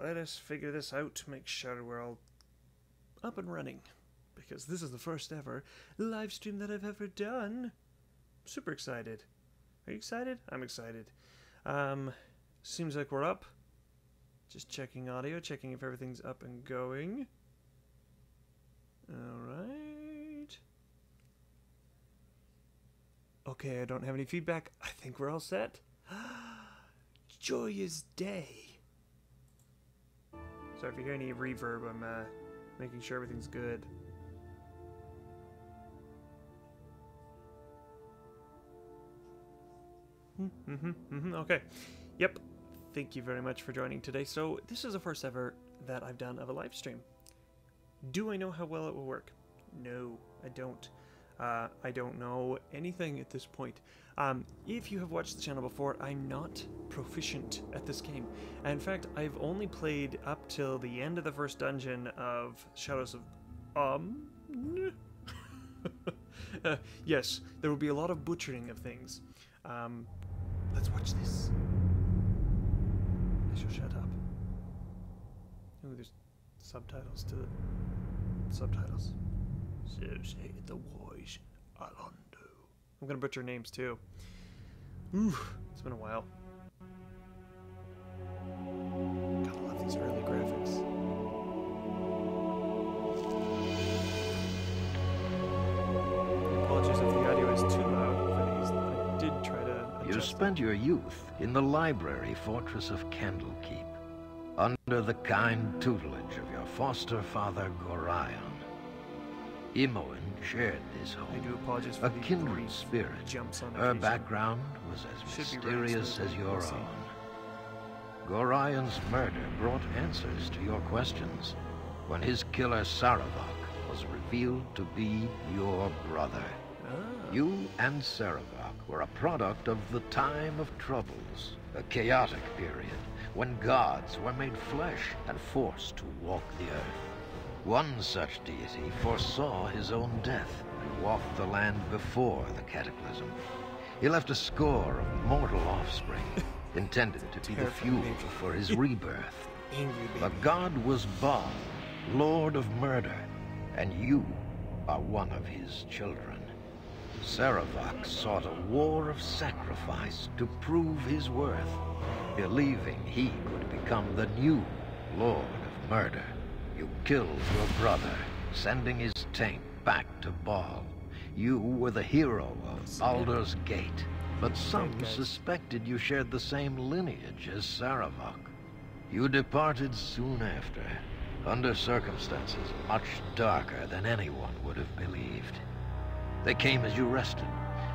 let us figure this out to make sure we're all up and running. Because this is the first ever live stream that I've ever done. Super excited. Are you excited? I'm excited. Seems like we're up. Just checking audio, checking if everything's up and going. Alright. Okay, I don't have any feedback. I think we're all set. Joyous day. Sorry if you hear any reverb, I'm making sure everything's good. Okay. Yep. Thank you very much for joining today. So, this is the first ever that I've done of a live stream. Do I know how well it will work? No, I don't. I don't know anything at this point. If you have watched the channel before, I'm not proficient at this game. In fact, I've only played up till the end of the first dungeon of Shadows of... yes, there will be a lot of butchering of things. Let's watch this. I shall shut up. Ooh, there's subtitles to the... subtitles. So say the wise Alonso. I'm gonna butcher names too. Ooh, it's been a while. Gotta love these early graphics. Apologies if the audio is too loud. I did try to adjust. You spent your youth in the library fortress of Candlekeep, under the kind tutelage of your foster father Gorion. Imoen shared this home, I do apologize for a the kindred brief spirit. jumps on Her occasion. background was as mysterious as your See. own. Gorion's murder brought answers to your questions when his killer Saravok was revealed to be your brother. Ah. You and Saravok were a product of the time of troubles, a chaotic period when gods were made flesh and forced to walk the earth. One such deity foresaw his own death and walked the land before the cataclysm. He left a score of mortal offspring, intended to be the fuel for his rebirth. Angry baby. But God was Baal, Lord of Murder, and you are one of his children. Saravok sought a war of sacrifice to prove his worth, believing he could become the new Lord of Murder. You killed your brother, sending his taint back to Baal. You were the hero of Baldur's Gate, but some suspected you shared the same lineage as Saravok. You departed soon after, under circumstances much darker than anyone would have believed. They came as you rested,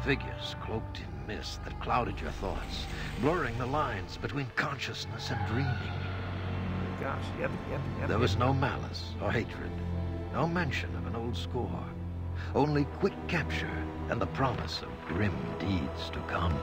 figures cloaked in mist that clouded your thoughts, blurring the lines between consciousness and dreaming. Gosh, yep. There was no malice or hatred, no mention of an old score, only quick capture and the promise of grim deeds to come.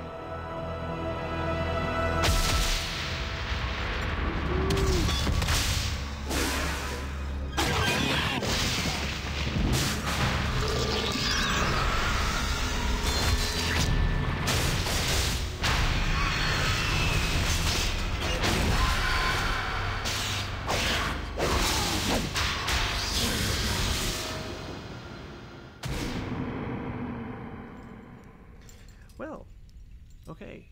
Well, okay.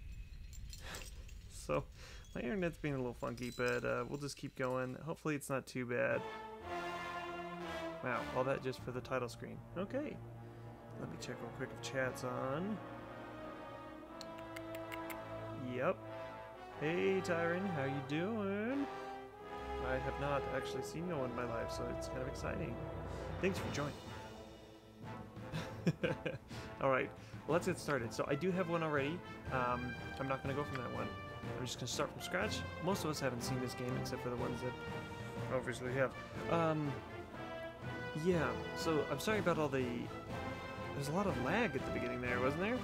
So, my internet's being a little funky, but we'll just keep going. Hopefully it's not too bad. Wow, all that just for the title screen. Okay. Let me check real quick if chat's on. Yep. Hey, Tyron, how you doing? I have not actually seen no one in my life, so it's kind of exciting. Thanks for joining. Alright, well, let's get started. So I do have one already. I'm not going to go from that one. I'm just going to start from scratch. Most of us haven't seen this game except for the ones that obviously have. Yeah, so I'm sorry about all the... There's a lot of lag at the beginning there, wasn't there?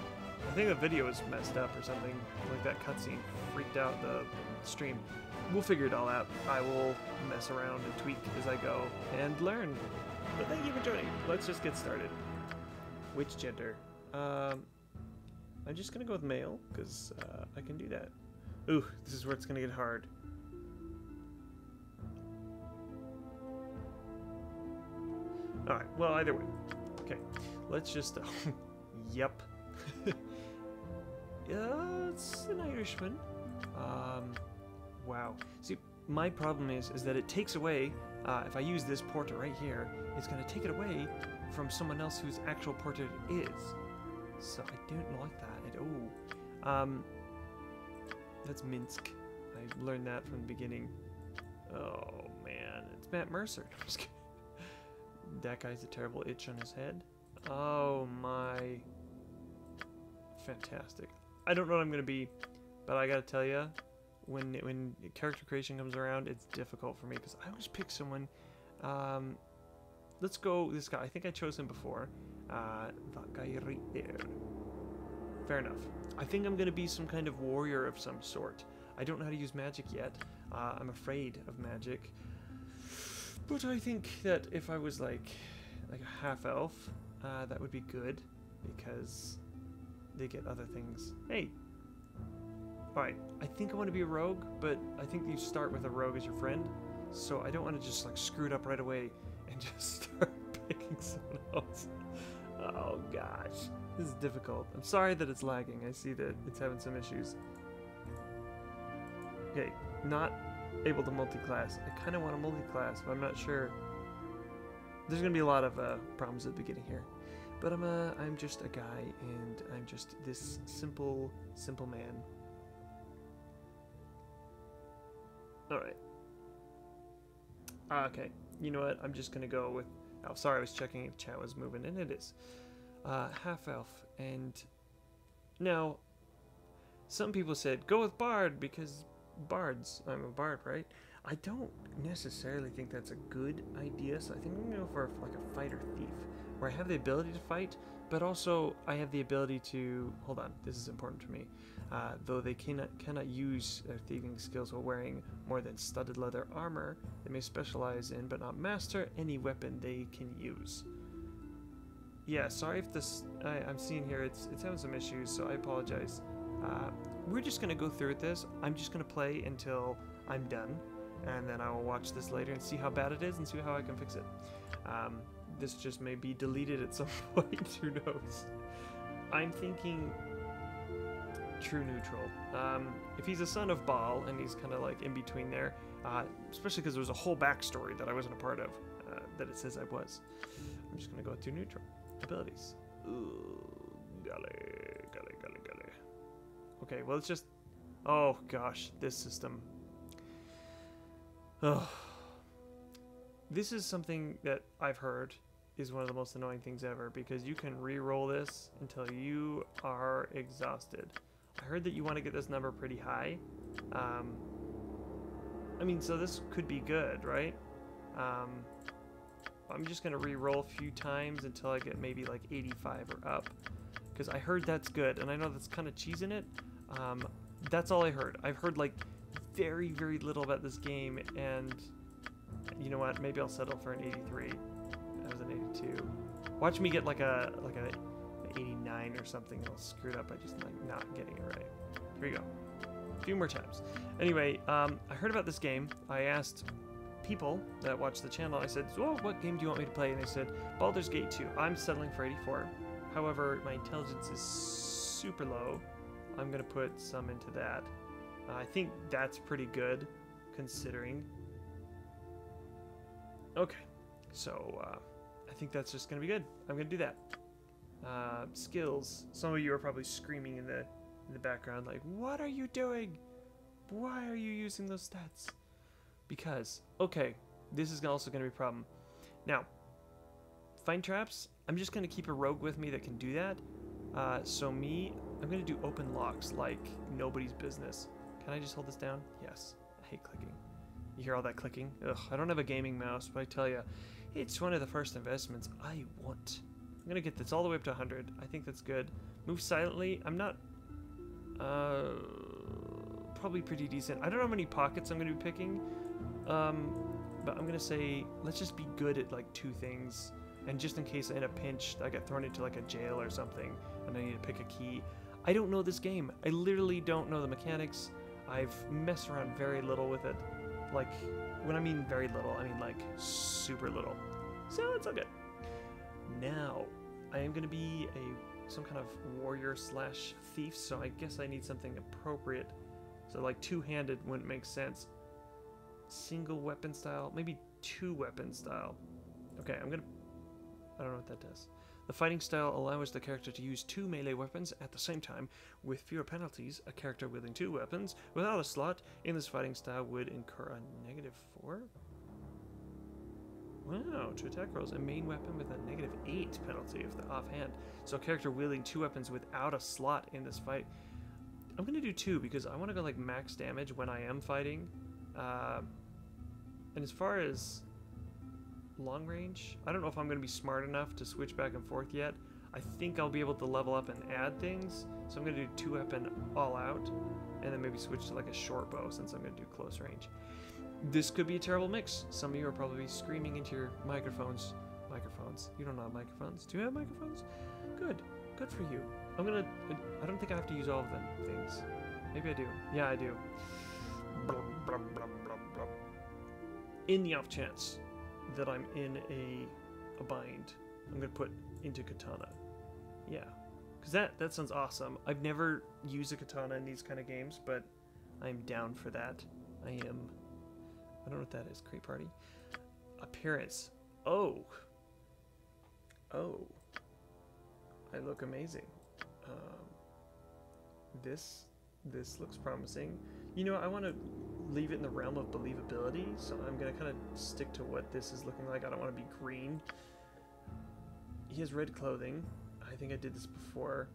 I think the video was messed up or something. Like that cutscene freaked out the stream. We'll figure it all out. I will mess around and tweak as I go and learn. But thank you for joining. Let's just get started. Which gender? I'm just gonna go with male, because I can do that. Ooh, this is where it's gonna get hard. Alright, well, either way. Okay, let's just... yep. It's an Irishman. Wow. See, my problem is that it takes away, if I use this portrait right here, it's going to take it away from someone else whose actual portrait it is. So I don't like that at all. That's Minsk. I learned that from the beginning. Oh, man. It's Matt Mercer. I'm just kidding. That guy's a terrible itch on his head. Oh, my. Fantastic. I don't know what I'm going to be, but I got to tell you, when character creation comes around, it's difficult for me because I always pick someone. Let's go this guy. I think I chose him before. That guy right there. Fair enough. I think I'm going to be some kind of warrior of some sort. I don't know how to use magic yet. I'm afraid of magic. But I think that if I was like a half-elf, that would be good because they get other things. Hey! Alright, I think I want to be a rogue, but I think you start with a rogue as your friend. So I don't want to just like screw it up right away and just start picking someone else. Oh gosh, this is difficult. I'm sorry that it's lagging. I see that it's having some issues. Okay, not able to multi-class. I kind of want to multi-class, but I'm not sure. There's gonna be a lot of problems at the beginning here. But I'm just a guy, and I'm just this simple man. Alright. Okay, you know what? I'm just gonna go with... Oh, sorry, I was checking if chat was moving, and it is. Half-elf, and... Now, some people said, go with Bard, because bards. I'm a bard, right? I don't necessarily think that's a good idea, so I think I'm gonna go for like a fighter-thief, where I have the ability to fight, but also I have the ability to... Hold on, this is important to me. Though they cannot use their thieving skills while wearing more than studded leather armor, they may specialize in, but not master, any weapon they can use. Yeah, sorry if this... I'm seeing here, it's having some issues, so I apologize. We're just going to go through with this. I'm just going to play until I'm done, and then I will watch this later and see how bad it is and see how I can fix it. This just may be deleted at some point, who knows. I'm thinking true neutral. If he's a son of Baal, and he's kind of like in between there, especially because there was a whole backstory that I wasn't a part of, that it says I was. I'm just going to go with two neutral abilities. Ooh, golly. Okay, well, it's just... Oh, gosh, this system. Oh. This is something that I've heard is one of the most annoying things ever, because you can re-roll this until you are exhausted. I heard that you want to get this number pretty high. I mean, so this could be good, right? I'm just going to re-roll a few times until I get maybe like 85 or up. Because I heard that's good, and I know that's kind of cheesing it. That's all I heard. I've heard like very, very little about this game, and you know what? Maybe I'll settle for an 83. That was an 82. Watch me get like a 89 or something. I'll screw it up by just like not getting it right. Here we go. A few more times. Anyway, I heard about this game. I asked people that watch the channel. I said, "Oh, what game do you want me to play?" And they said, "Baldur's Gate 2." I'm settling for 84. However, my intelligence is super low. I'm gonna put some into that. I think that's pretty good, considering. Okay, so I think that's just gonna be good. I'm gonna do that. Skills. Some of you are probably screaming in the background, like, "What are you doing? Why are you using those stats?" Because, okay, this is also gonna be a problem. Now, find traps. I'm just gonna keep a rogue with me that can do that. I'm gonna do open locks like nobody's business. Can I just hold this down? Yes. I hate clicking. You hear all that clicking? Ugh, I don't have a gaming mouse, but I tell you, it's one of the first investments I want. I'm gonna get this all the way up to 100. I think that's good. Move silently. I'm not... probably pretty decent. I don't know how many pockets I'm gonna be picking. But I'm gonna say, let's just be good at like 2 things. And just in case in a pinch, I get thrown into like a jail or something, and I need to pick a key. I don't know this game. I literally don't know the mechanics. I've messed around very little with it. Like, when I mean very little, I mean like super little. So it's all good. Now, I am going to be some kind of warrior slash thief, so I guess I need something appropriate. So like two-handed wouldn't make sense. Single weapon style, maybe two weapon style. Okay, I don't know what that does. The fighting style allows the character to use two melee weapons at the same time. With fewer penalties, a character wielding two weapons without a slot in this fighting style would incur a -4? Wow, to attack rolls, a main weapon with a -8 penalty if the offhand. So a character wielding two weapons without a slot in this fight. I'm gonna do two because I want to go like max damage when I am fighting. And as far as long range, I don't know if I'm going to be smart enough to switch back and forth yet. I think I'll be able to level up and add things, so I'm going to do two weapon all out, and then maybe switch to like a short bow since I'm going to do close range. This could be a terrible mix. Some of you are probably screaming into your microphones. Microphones? You don't have microphones? Do you have microphones? Good. Good for you. I don't think I have to use all of them things. Maybe I do. Yeah, I do. In the off chance that I'm in a bind, I'm gonna put into katana. Yeah, because that sounds awesome. I've never used a katana in these kind of games, but I'm down for that. I don't know what that is. Creep party. Appearance. Oh, I look amazing. This looks promising. You know, I want to leave it in the realm of believability, so I'm gonna kind of stick to what this is looking like. I don't want to be green. He has red clothing. I think I did this before.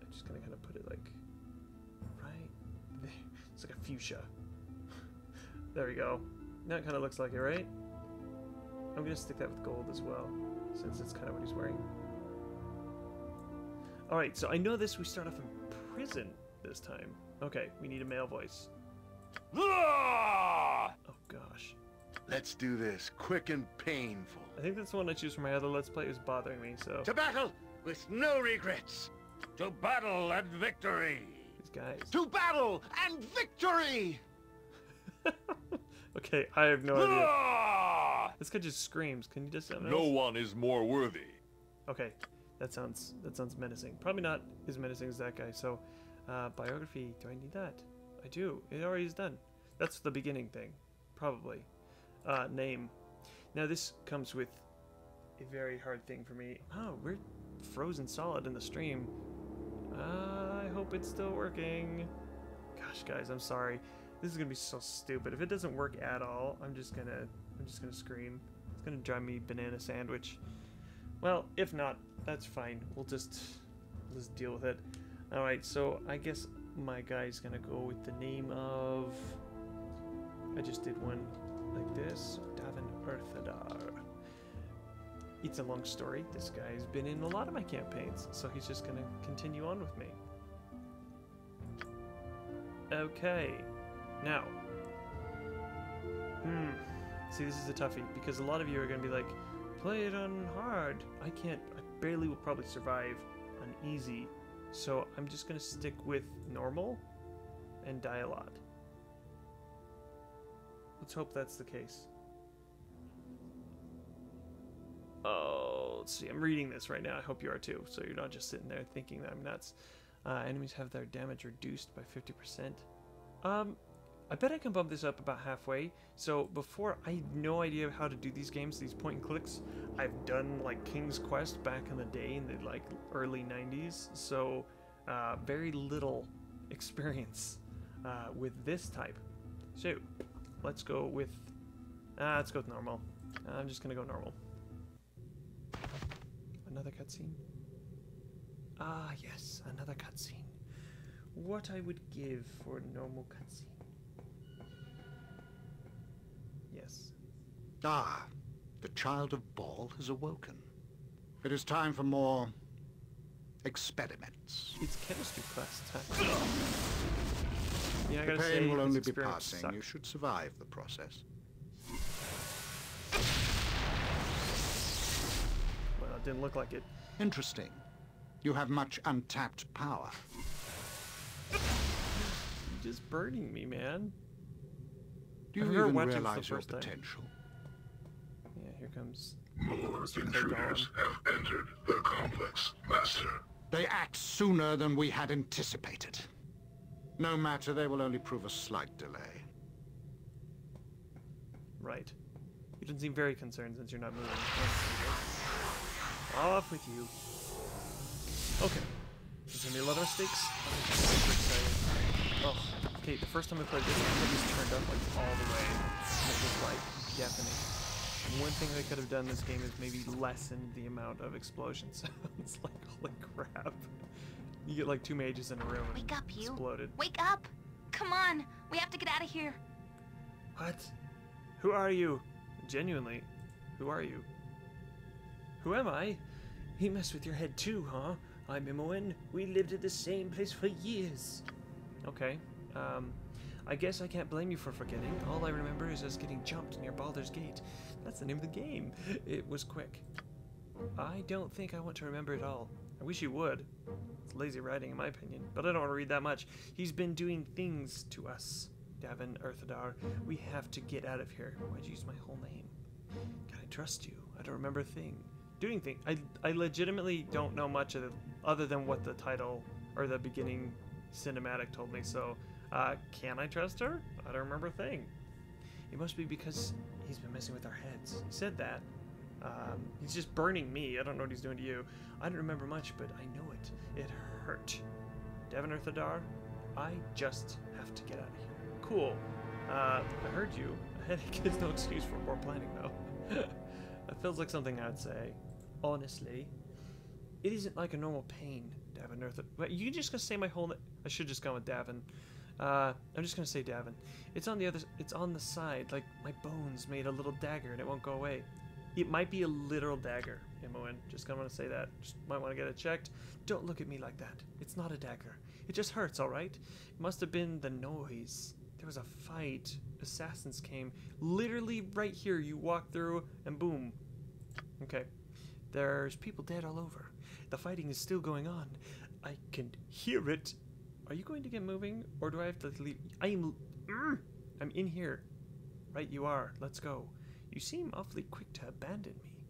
I'm just gonna kind of put it like right there. It's like a fuchsia. There we go. Now it kind of looks like it, right? I'm gonna stick that with gold as well, since it's kind of what he's wearing. Alright, so I know this, we start off in prison this time. Okay, we need a male voice. Oh gosh. Let's do this, quick and painful. I think that's the one I choose for my other Let's Play. It was bothering me, so... To battle with no regrets. To battle and victory. These guys. To battle and victory! Okay, I have no idea. This guy just screams. Can you just... No one is more worthy. Okay, that sounds menacing. Probably not as menacing as that guy, so... biography, do I need that? I do. It already is done. That's the beginning thing. Probably. Name. Now this comes with a very hard thing for me. Oh, we're frozen solid in the stream. I hope it's still working. Gosh, guys, I'm sorry. This is gonna be so stupid. If it doesn't work at all, I'm just gonna scream. It's gonna drive me banana sandwich. Well, if not, that's fine. We'll just deal with it. Alright, so I guess my guy's gonna go with the name of... I just did one like this. Davin Earthadar. It's a long story. This guy's been in a lot of my campaigns, so he's just gonna continue on with me. Okay. Now. See, this is a toughie, because a lot of you are gonna be like, play it on hard. I barely will probably survive on easy. So I'm just going to stick with normal and die a lot. Let's hope that's the case. Oh, let's see. I'm reading this right now. I hope you are too. So you're not just sitting there thinking that I'm nuts. Enemies have their damage reduced by 50%. I bet I can bump this up about halfway. So before, I had no idea how to do these games, these point and clicks. I've done like King's Quest back in the day in the like early 90s. So very little experience with this type. So let's go with normal. I'm just gonna go normal. Another cutscene. Ah yes, another cutscene. What I would give for a normal cutscene. Yes. Ah, the child of Baal has awoken. It is time for more experiments. It's chemistry class time. Yeah, I The gotta say, pain will this only be experiment passing. sucked. You should survive the process. Well, it didn't look like it. Interesting. You have much untapped power. You're just burning me, man. Do you I've never even went through realize the your first time. potential? Yeah, here comes More Mr. intruders have entered the complex, Master. They act sooner than we had anticipated. No matter, they will only prove a slight delay. Right. You don't seem very concerned since you're not moving. Off with you. Okay. There's gonna be a lot of mistakes. I'm super excited. Oh, okay. The first time I played this, I just turned up like all the way, and it was like deafening. One thing I could have done in this game is maybe lessen the amount of explosion sounds. Like, holy crap. You get like 2 mages in a room and Wake up, you. exploded. Wake up! Come on! We have to get out of here. What? Who are you? Genuinely, who are you? Who am I? He messed with your head too, huh? I'm Imoen. We lived at the same place for years. Okay, I guess I can't blame you for forgetting. All I remember is us getting jumped near Baldur's Gate. That's the name of the game. It was quick. I don't think I want to remember it all. I wish you would. It's lazy writing in my opinion, but I don't want to read that much. He's been doing things to us. Davin, Earthadar, we have to get out of here. Why'd you use my whole name? Can I trust you? I don't remember a thing. Doing things. I legitimately don't know much of it other than what the title or the beginning cinematic told me, so can I trust her? I don't remember a thing. It must be because he's been messing with our heads. He said that. He's just burning me. I don't know what he's doing to you. I don't remember much, but I know it. It hurt. Davin Earthadar, I just have to get out of here. Cool. I heard you. A headache is no excuse for more planning, though. That feels like something I'd say. Honestly. It isn't like a normal pain, Davin Earthadar. Wait, you just gonna say my whole name? I should just go with Davin. I'm just gonna say Davin. It's on the other. It's on the side. Like my bones made a little dagger, and it won't go away. It might be a literal dagger, Imoen. Just gonna want to say that. Just might want to get it checked. Don't look at me like that. It's not a dagger. It just hurts, all right? It must have been the noise. There was a fight. Assassins came. Literally right here. You walk through, and boom. Okay. There's people dead all over. The fighting is still going on. I can hear it. Are you going to get moving, or do I have to leave? I'm in here. Right, you are. Let's go. You seem awfully quick to abandon me.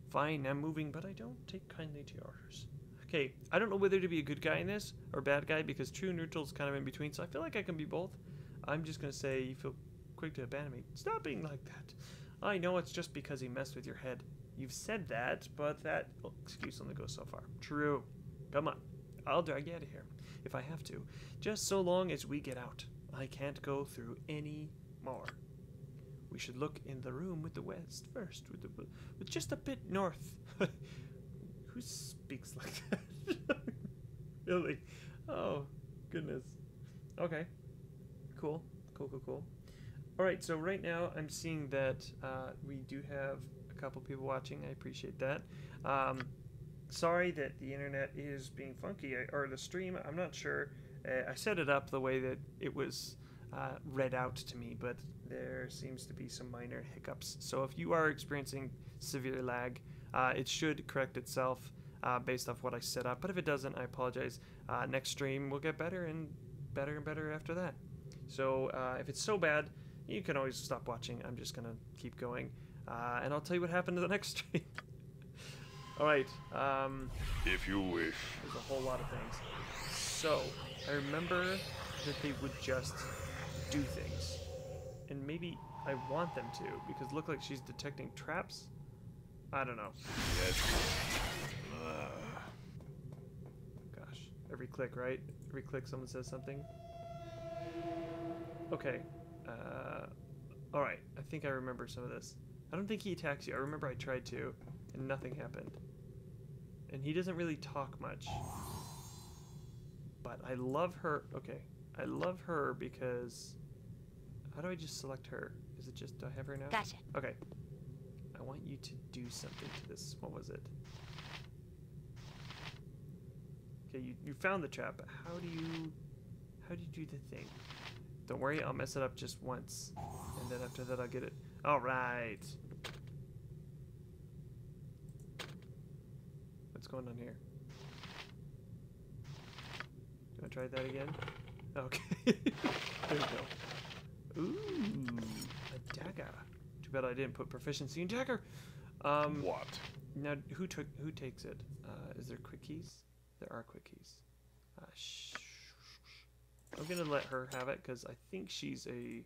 Fine, I'm moving, but I don't take kindly to your orders. Okay, I don't know whether to be a good guy in this or bad guy because true neutral is kind of in between, so I feel like I can be both. I'm just going to say you feel quick to abandon me. Stop being like that. I know it's just because he messed with your head. You've said that, but that excuse only goes so far. True. Come on. I'll drag you out of here if I have to. Just so long as we get out. I can't go through any more. We should look in the room with the west first, with just a bit north. Who speaks like that? Really? Oh, goodness. Okay. Cool. Cool. Alright, so right now I'm seeing that we do have a couple people watching. I appreciate that. Sorry that the internet is being funky, or the stream, I'm not sure. I set it up the way that it was read out to me, but there seems to be some minor hiccups. So if you are experiencing severe lag, it should correct itself based off what I set up. But if it doesn't, I apologize. Next stream will get better and better after that. So if it's so bad, you can always stop watching. I'm just gonna keep going, and I'll tell you what happened to the next stream. All right. If you wish. There's a whole lot of things. So I remember that they would just do things. And maybe I want them to, because it looked like she's detecting traps. I don't know. Yes. Gosh, every click, right? Every click someone says something. Okay. Alright, I think I remember some of this. I don't think he attacks you. I remember I tried to, and nothing happened. And he doesn't really talk much. But I love her. Okay, I love her because... How do I just select her? Is it just, do I have her now? Gotcha. Okay. I want you to do something to this. What was it? Okay, you found the trap, but how do you do the thing? Don't worry, I'll mess it up just once. And then after that I'll get it. Alright. What's going on here? Do I try that again? Okay. There we go. Ooh, a dagger. Too bad I didn't put proficiency in dagger. What? Now, who takes it? Is there quick keys? There are quick keys. I'm gonna let her have it because I think she's a